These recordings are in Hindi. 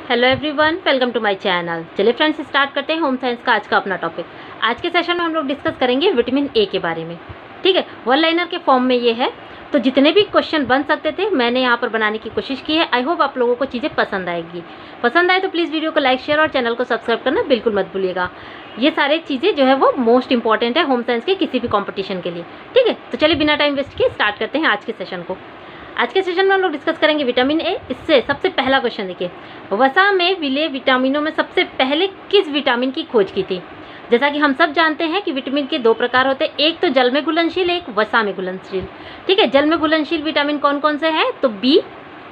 Hello everyone, welcome to my channel. चलिए फ्रेंड्स, स्टार्ट करते हैं होम साइंस का आज का अपना टॉपिक। आज के सेशन में हम लोग डिस्कस करेंगे विटामिन ए के बारे में। ठीक है, वन लाइनर के फॉर्म में ये है, तो जितने भी क्वेश्चन बन सकते थे मैंने यहाँ पर बनाने की कोशिश की है। आई होप आप लोगों को चीज़ें पसंद आएगी। पसंद आए तो प्लीज़ वीडियो को लाइक, शेयर और चैनल को सब्सक्राइब करना बिल्कुल मत भूलिएगा। ये सारी चीज़ें जो है वो मोस्ट इंपॉर्टेंट है होम साइंस के किसी भी कॉम्पिटिशन के लिए। ठीक है, तो चलिए बिना टाइम वेस्ट किए स्टार्ट करते हैं आज के सेशन को। आज के सेशन में हम लोग डिस्कस करेंगे विटामिन ए। इससे सबसे पहला क्वेश्चन देखिए, वसा में विलय विटामिनों में सबसे पहले किस विटामिन की खोज की थी? जैसा कि हम सब जानते हैं कि विटामिन के दो प्रकार होते हैं, एक तो जल में घुलनशील, एक वसा में घुलनशील। ठीक है, जल में घुलनशील विटामिन कौन कौन से हैं? तो बी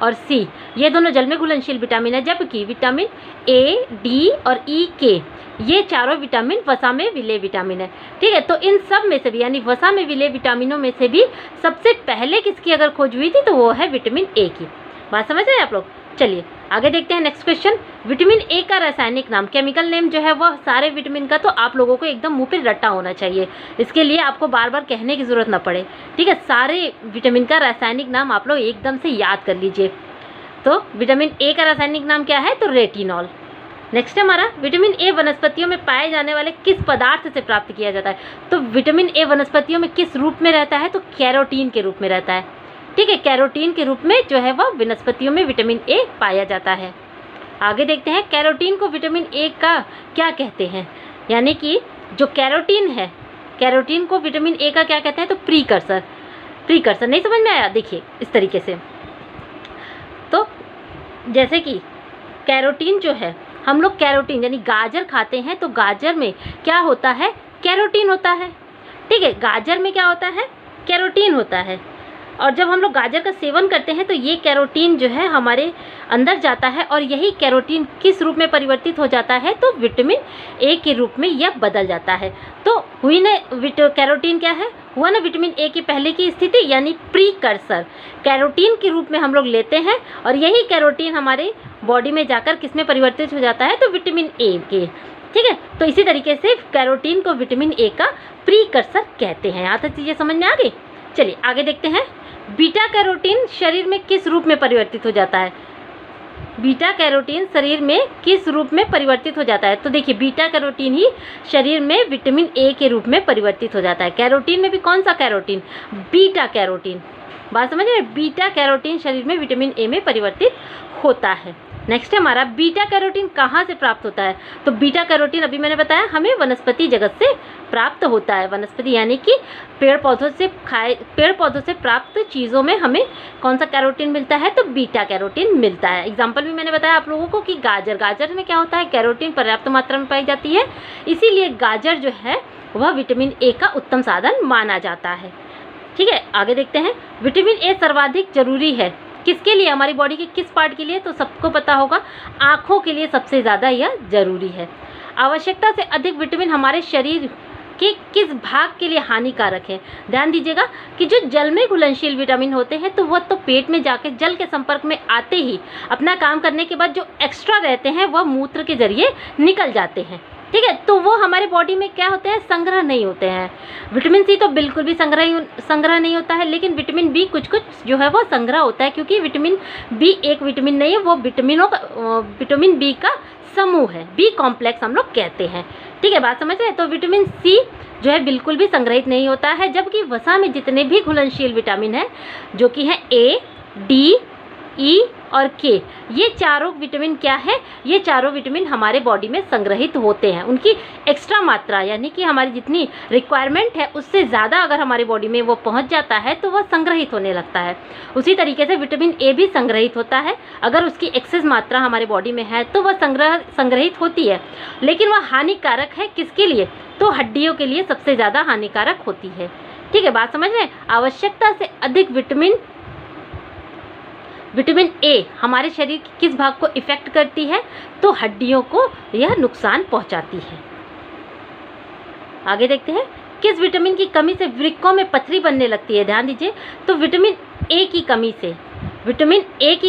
और सी, ये दोनों जल में घुलनशील विटामिन है, जबकि विटामिन ए, डी और ई, के ये चारों विटामिन वसा में विलय विटामिन है। ठीक है, तो इन सब में से भी यानी वसा में विलय विटामिनों में से भी सबसे पहले किसकी अगर खोज हुई थी तो वो है विटामिन ए की। बात समझ रहे हैं आप लोग? चलिए आगे देखते हैं नेक्स्ट क्वेश्चन। विटामिन ए का रासायनिक नाम, केमिकल नेम जो है वह सारे विटामिन का तो आप लोगों को एकदम मुंह पे रट्टा होना चाहिए, इसके लिए आपको बार बार कहने की जरूरत ना पड़े। ठीक है, सारे विटामिन का रासायनिक नाम आप लोग एकदम से याद कर लीजिए। तो विटामिन ए का रासायनिक नाम क्या है? तो रेटिनॉल। नेक्स्ट है हमारा, विटामिन ए वनस्पतियों में पाए जाने वाले किस पदार्थ से प्राप्त किया जाता है? तो विटामिन ए वनस्पतियों में किस रूप में रहता है? तो कैरोटीन के रूप में रहता है। ठीक है, कैरोटीन के रूप में जो है वह वनस्पतियों में विटामिन ए पाया जाता है। आगे देखते हैं, कैरोटीन को विटामिन ए का क्या कहते हैं? यानी कि जो कैरोटीन है, कैरोटीन को विटामिन ए का क्या कहते हैं? तो प्रीकर्सर। प्रीकर्सर नहीं समझ में आया? देखिए इस तरीके से, तो जैसे कि कैरोटीन जो है, हम लोग कैरोटीन यानी गाजर खाते हैं तो गाजर में क्या होता है? कैरोटीन होता है। ठीक है, गाजर में क्या होता है? कैरोटीन होता है। और जब हम लोग गाजर का सेवन करते हैं तो ये कैरोटीन जो है हमारे अंदर जाता है और यही कैरोटीन किस रूप में परिवर्तित हो जाता है? तो विटामिन ए के रूप में यह बदल जाता है। तो हुई ना कैरोटीन क्या है? हुआ ना विटामिन ए की पहले की स्थिति यानी प्रीकर्सर, कैरोटीन के रूप में हम लोग लेते हैं और यही कैरोटीन हमारे बॉडी में जाकर किस में परिवर्तित हो जाता है? तो विटामिन ए के। ठीक है, तो इसी तरीके से कैरोटीन को विटामिन ए का प्रीकर्सर कहते हैं। यहाँ तक चीज़ें समझ में आ गई? चलिए आगे देखते हैं, बीटा कैरोटीन शरीर में किस रूप में परिवर्तित हो जाता है? बीटा कैरोटीन शरीर में किस रूप में परिवर्तित हो जाता है? तो देखिए, बीटा कैरोटीन ही शरीर में विटामिन ए के रूप में परिवर्तित हो जाता है। कैरोटीन में भी कौन सा कैरोटीन? Beta carotene. बात समझ रहे हैं? बीटा कैरोटीन शरीर में विटामिन ए में परिवर्तित होता है। नेक्स्ट है हमारा, बीटा कैरोटीन कहाँ से प्राप्त होता है? तो बीटा कैरोटीन अभी मैंने बताया हमें वनस्पति जगत से प्राप्त होता है। वनस्पति यानी कि पेड़ पौधों से प्राप्त चीज़ों में हमें कौन सा कैरोटीन मिलता है? तो बीटा कैरोटीन मिलता है। एग्जाम्पल भी मैंने बताया आप लोगों को कि गाजर में क्या होता है? कैरोटीन पर्याप्त मात्रा में पाई जाती है, इसीलिए गाजर जो है वह विटामिन ए का उत्तम साधन माना जाता है। ठीक है, आगे देखते हैं, विटामिन ए सर्वाधिक जरूरी है किसके लिए? हमारी बॉडी के किस पार्ट के लिए? तो सबको पता होगा, आँखों के लिए सबसे ज़्यादा यह जरूरी है। आवश्यकता से अधिक विटामिन हमारे शरीर के किस भाग के लिए हानिकारक है? ध्यान दीजिएगा कि जो जल में घुलनशील विटामिन होते हैं तो वह तो पेट में जाके जल के संपर्क में आते ही अपना काम करने के बाद जो एक्स्ट्रा रहते हैं वह मूत्र के जरिए निकल जाते हैं। ठीक है, तो वो हमारे बॉडी में क्या होते हैं? संग्रह नहीं होते हैं। विटामिन सी तो बिल्कुल भी संग्रह नहीं होता है, लेकिन विटामिन बी कुछ जो है वो संग्रह होता है, क्योंकि विटामिन बी एक विटामिन नहीं है, वो विटामिन बी का समूह है। बी कॉम्प्लेक्स हम लोग कहते हैं। ठीक है, बात समझ रहे हैं? तो विटामिन सी जो है बिल्कुल भी संग्रहित नहीं होता है, जबकि वसा में जितने भी घुलनशील विटामिन है जो कि है ए, डी, ई और के, ये चारों विटामिन क्या है? ये चारों विटामिन हमारे बॉडी में संग्रहित होते हैं। उनकी एक्स्ट्रा मात्रा यानी कि हमारी जितनी रिक्वायरमेंट है उससे ज़्यादा अगर हमारी बॉडी में वो पहुंच जाता है तो वह संग्रहित होने लगता है। उसी तरीके से विटामिन ए भी संग्रहित होता है, अगर उसकी एक्सेस मात्रा हमारे बॉडी में है तो वह संग्रहित होती है, लेकिन वह हानिकारक है किसके लिए? तो हड्डियों के लिए सबसे ज़्यादा हानिकारक होती है। ठीक है, बात समझ रहे हैं? आवश्यकता से अधिक विटामिन ए हमारे शरीर के किस भाग को इफेक्ट करती है? तो हड्डियों को यह नुकसान पहुंचाती है। आगे देखते हैं, किस विटामिन की कमी से वृक्कों में पथरी बनने लगती है? ध्यान दीजिए, तो विटामिन ए की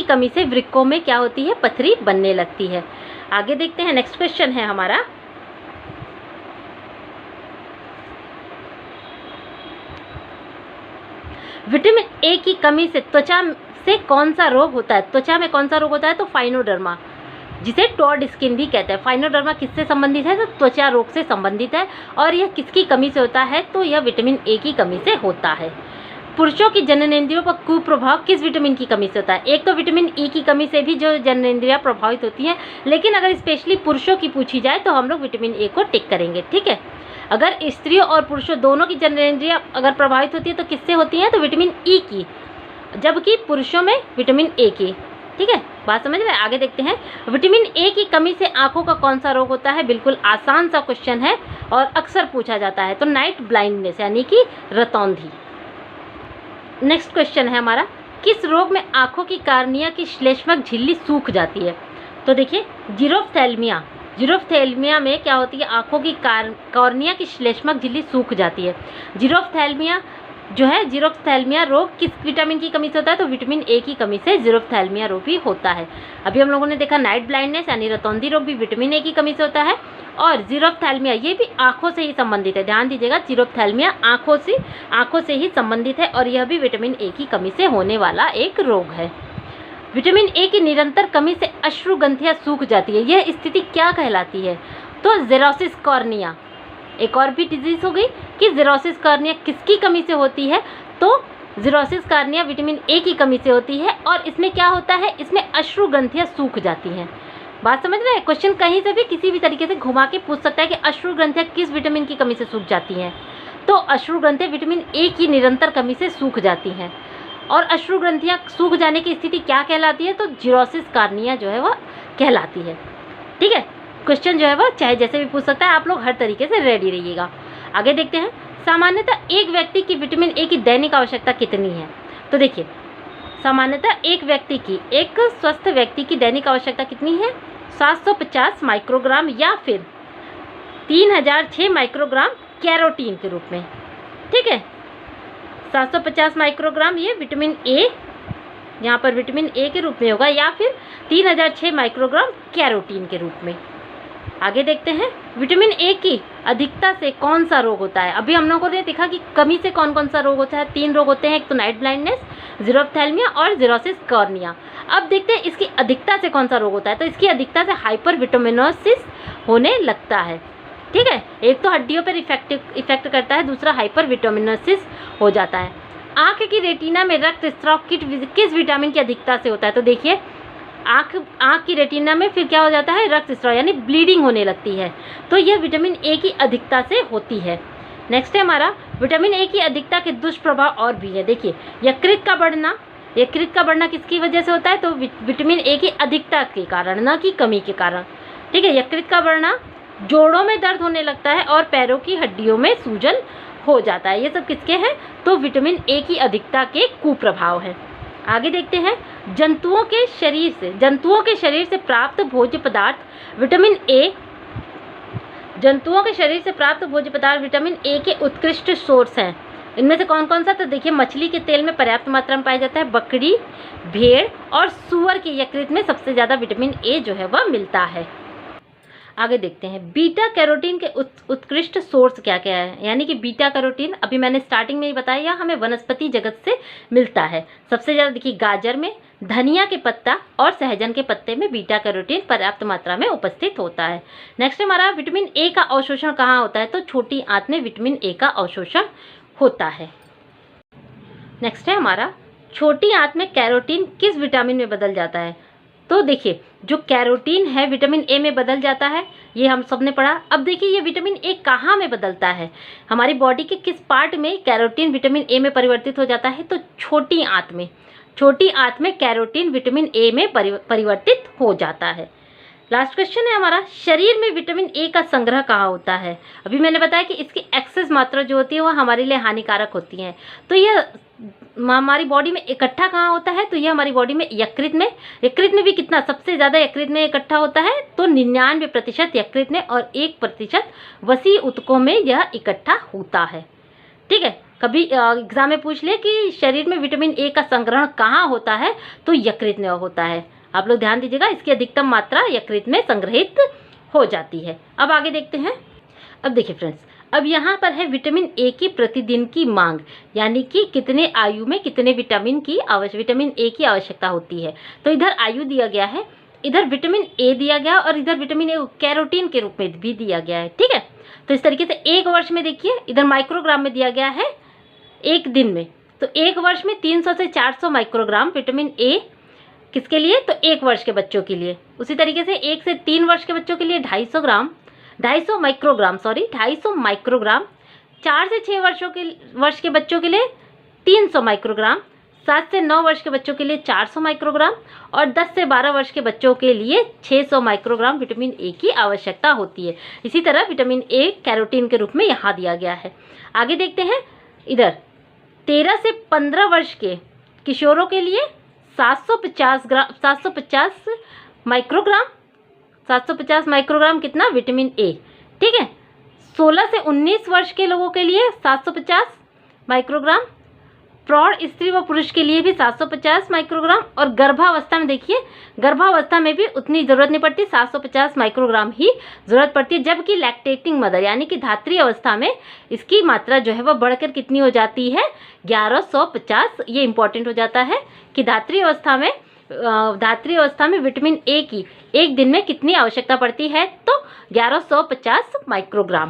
कमी से वृक्कों में क्या होती है? पथरी बनने लगती है। आगे देखते हैं, नेक्स्ट क्वेश्चन है हमारा, विटामिन ए की कमी से त्वचा से कौन सा रोग होता है? त्वचा में कौन सा रोग होता है? तो फाइनोडर्मा। जिसे टॉड स्किन भी कहते हैं। फाइनोडर्मा किससे संबंधित है? तो त्वचा रोग से संबंधित है। और यह किसकी कमी से होता है? तो यह विटामिन ए की कमी से होता है। पुरुषों की जननेंद्रियों पर कुप्रभाव किस विटामिन की कमी से होता है? एक तो विटामिन ई की कमी से भी जो जननेंद्रियां प्रभावित होती हैं, लेकिन अगर स्पेशली पुरुषों की पूछी जाए तो हम लोग विटामिन ए को टिक करेंगे। ठीक है, अगर स्त्रियों और पुरुषों दोनों की जननेंद्रियां अगर प्रभावित होती है तो किससे होती हैं? तो विटामिन ई की, जबकि पुरुषों में विटामिन ए की। ठीक है, बात समझ रहे हैं? आगे देखते हैं, विटामिन ए की कमी से आंखों का कौन सा रोग होता है? बिल्कुल आसान सा क्वेश्चन है और अक्सर पूछा जाता है। तो नाइट ब्लाइंडनेस यानी कि रतौंधी। नेक्स्ट क्वेश्चन है हमारा, किस रोग में आंखों की कार्निया की श्लेष्मक झिल्ली सूख जाती है? तो देखिए, जीरोफ्थैल्मिया। जीरोफ्थैल्मिया में क्या होती है? आंखों की कॉर्निया की श्लेष्मक झिल्ली सूख जाती है। जीरोफ्थैल्मिया जो है, जीरोफ्थैल्मिया रोग किस विटामिन की कमी से होता है? तो विटामिन ए की कमी से जीरोफ्थैल्मिया रोग भी होता है। अभी हम लोगों ने देखा नाइट ब्लाइंडनेस यानी रतौंधी रोग भी विटामिन ए की कमी से होता है। और जीरोफ्थैल्मिया ये भी आंखों से ही संबंधित है, ध्यान दीजिएगा, जीरोफ्थैल्मिया आंखों से ही संबंधित है और यह भी विटामिन ए की कमी से होने वाला एक रोग है। विटामिन ए की निरंतर कमी से अश्रुग्रंथियां सूख जाती है, यह स्थिति क्या कहलाती है? तो जेरोसिस कॉर्निया। एक और भी डिजीज हो गई कि जेरोसिस कॉर्निया किसकी कमी से होती है? तो जेरोसिस कॉर्निया विटामिन ए की कमी से होती है। और इसमें क्या होता है? इसमें अश्रुग्रंथियां सूख जाती हैं। बात समझ रहे हैं? क्वेश्चन कहीं से भी किसी भी तरीके से घुमा के पूछ सकता है कि अश्रुग्रंथियां किस विटामिन की कमी से सूख जाती हैं। तो अश्रुग्रंथियां विटामिन ए की निरंतर कमी से सूख जाती हैं। और अश्रुग्रंथियां सूख जाने की स्थिति क्या कहलाती है? तो जीरोसिस कॉर्निया जो है वह कहलाती है। ठीक है, क्वेश्चन जो है वह चाहे जैसे भी पूछ सकता है, आप लोग हर तरीके से रेडी रहिएगा। आगे देखते हैं, सामान्यतः एक व्यक्ति की विटामिन ए की दैनिक आवश्यकता कितनी है? तो देखिए, सामान्यतः एक स्वस्थ व्यक्ति की दैनिक आवश्यकता कितनी है? 750 माइक्रोग्राम या फिर 3006 माइक्रोग्राम कैरोटीन के रूप में। ठीक है, 750 माइक्रोग्राम ये विटामिन ए, यहाँ पर विटामिन ए के रूप में होगा, या फिर 3006 माइक्रोग्राम कैरोटीन के रूप में। आगे देखते हैं, विटामिन ए की अधिकता से कौन सा रोग होता है? अभी हम लोगों ने देखा कि कमी से कौन कौन सा रोग होता है। 3 रोग होते हैं, एक तो नाइट ब्लाइंडनेस, जीरोफ्थैल्मिया और जेरोसिस कॉर्निया। अब देखते हैं इसकी अधिकता से कौन सा रोग होता है। तो इसकी अधिकता से हाइपर विटामिनोसिस होने लगता है। ठीक है, एक तो हड्डियों पर इफेक्ट करता है, दूसरा हाइपर विटामिनोसिस हो जाता है। आँख की रेटिना में रक्तस्राव किस विटामिन की अधिकता से होता है? तो देखिए, आँख की रेटिना में फिर क्या हो जाता है? रक्तस्राव यानी ब्लीडिंग होने लगती है। तो यह विटामिन ए की अधिकता से होती है। नेक्स्ट है हमारा, विटामिन ए की अधिकता के दुष्प्रभाव और भी है। देखिए, यकृत का बढ़ना किसकी वजह से होता है? तो विटामिन ए की अधिकता के कारण, न कि कमी के कारण। ठीक है, यकृत का बढ़ना, जोड़ों में दर्द होने लगता है और पैरों की हड्डियों में सूजन हो जाता है। ये सब किसके हैं? तो विटामिन ए की अधिकता के कुप्रभाव हैं। आगे देखते हैं, जंतुओं के शरीर से प्राप्त भोज्य पदार्थ विटामिन ए के उत्कृष्ट सोर्स हैं। इनमें से कौन कौन सा? तो देखिए, मछली के तेल में पर्याप्त मात्रा में पाया जाता है, बकरी, भेड़ और सूअर के यकृत में सबसे ज़्यादा विटामिन ए जो है वह मिलता है। आगे देखते हैं, बीटा कैरोटीन के उत्कृष्ट सोर्स क्या क्या है? यानी कि बीटा कैरोटीन, अभी मैंने स्टार्टिंग में ही बताया, हमें वनस्पति जगत से मिलता है। सबसे ज़्यादा देखिए, गाजर में, धनिया के पत्ता और सहजन के पत्ते में बीटा कैरोटीन पर्याप्त मात्रा में उपस्थित होता है। नेक्स्ट हमारा, विटामिन ए का अवशोषण कहाँ होता है? तो छोटी आंत में विटामिन ए का अवशोषण होता है। नेक्स्ट है हमारा, छोटी आंत में कैरोटीन किस विटामिन में बदल जाता है? तो देखिए, जो कैरोटीन है विटामिन ए में बदल जाता है, ये हम सब ने पढ़ा। अब देखिए, ये विटामिन ए कहाँ में बदलता है? हमारी बॉडी के किस पार्ट में कैरोटीन विटामिन ए में परिवर्तित हो जाता है? तो छोटी आंत में कैरोटीन विटामिन ए में परिवर्तित हो जाता है। लास्ट क्वेश्चन है हमारा, शरीर में विटामिन ए का संग्रह कहाँ होता है? अभी मैंने बताया कि इसकी एक्सेस मात्रा जो होती है वह हमारे लिए हानिकारक होती है। तो यह हमारी बॉडी में इकट्ठा कहाँ होता है? तो यह हमारी बॉडी में यकृत में भी कितना, सबसे ज़्यादा यकृत में इकट्ठा होता है। तो 99% यकृत में और 1% वसी ऊतकों में यह इकट्ठा होता है। ठीक है, कभी एग्जाम में पूछ ले कि शरीर में विटामिन ए का संग्रहण कहाँ होता है? तो यकृत में होता है। आप लोग ध्यान दीजिएगा, इसकी अधिकतम मात्रा यकृत में संग्रहित हो जाती है। अब आगे देखते हैं। अब देखिए फ्रेंड्स, अब यहाँ पर है विटामिन ए की प्रतिदिन की मांग, यानी कि कितने आयु में कितने विटामिन ए की आवश्यकता होती है। तो इधर आयु दिया गया है, इधर विटामिन ए दिया गया और इधर विटामिन ए कैरोटीन के रूप में भी दिया गया है, ठीक है। तो इस तरीके से एक वर्ष में देखिए इधर माइक्रोग्राम में दिया गया है एक दिन में, तो एक वर्ष में 300 से 400 माइक्रोग्राम विटामिन ए किसके लिए, तो एक वर्ष के बच्चों के लिए। उसी तरीके से 1 से 3 वर्ष के बच्चों के लिए 250 माइक्रोग्राम 4 से 6 वर्ष के बच्चों के लिए 300 माइक्रोग्राम, 7 से 9 वर्ष के बच्चों के लिए 400 माइक्रोग्राम और 10 से 12 वर्ष के बच्चों के लिए 600 माइक्रोग्राम विटामिन ए की आवश्यकता होती है। इसी तरह विटामिन ए कैरोटीन के रूप में यहाँ दिया गया है। आगे देखते हैं, इधर 13 से 15 वर्ष के किशोरों के लिए 750 माइक्रोग्राम कितना, विटामिन ए, ठीक है। 16 से 19 वर्ष के लोगों के लिए 750 माइक्रोग्राम, प्रौढ़ स्त्री व पुरुष के लिए भी 750 माइक्रोग्राम, और गर्भावस्था में देखिए गर्भावस्था में भी उतनी ज़रूरत नहीं पड़ती, 750 माइक्रोग्राम ही ज़रूरत पड़ती है। जबकि लैक्टेटिंग मदर यानी कि धात्री अवस्था में इसकी मात्रा जो है वह बढ़कर कितनी हो जाती है, 1150। ये इंपॉर्टेंट हो जाता है कि धात्री अवस्था में विटामिन ए की एक दिन में कितनी आवश्यकता पड़ती है, तो 1150 माइक्रोग्राम,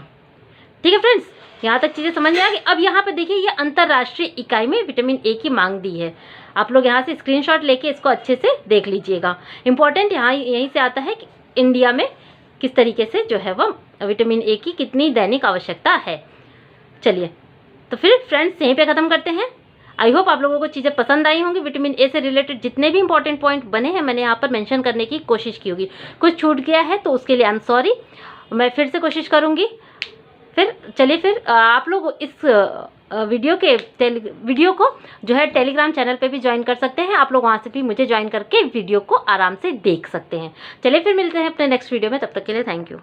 ठीक है फ्रेंड्स। यहाँ तक चीज़ें समझ में आ गई। अब यहाँ पे देखिए ये अंतर्राष्ट्रीय इकाई में विटामिन ए की मांग दी है। आप लोग यहाँ से स्क्रीनशॉट लेके इसको अच्छे से देख लीजिएगा। इम्पॉर्टेंट यहाँ यहीं से आता है कि इंडिया में किस तरीके से जो है वह विटामिन ए की कितनी दैनिक आवश्यकता है। चलिए तो फिर फ्रेंड्स यहीं पे ख़त्म करते हैं। आई होप आप लोगों को चीज़ें पसंद आई होंगी। विटामिन ए से रिलेटेड जितने भी इंपॉर्टेंट पॉइंट बने हैं मैंने यहाँ पर मेंशन करने की कोशिश की होगी। कुछ छूट गया है तो उसके लिए आई एम सॉरी, मैं फिर से कोशिश करूँगी। फिर चलिए फिर आप लोग इस वीडियो को जो है टेलीग्राम चैनल पे भी ज्वाइन कर सकते हैं। आप लोग वहाँ से भी मुझे ज्वाइन करके वीडियो को आराम से देख सकते हैं। चलिए फिर मिलते हैं अपने नेक्स्ट वीडियो में, तब तक के लिए थैंक यू।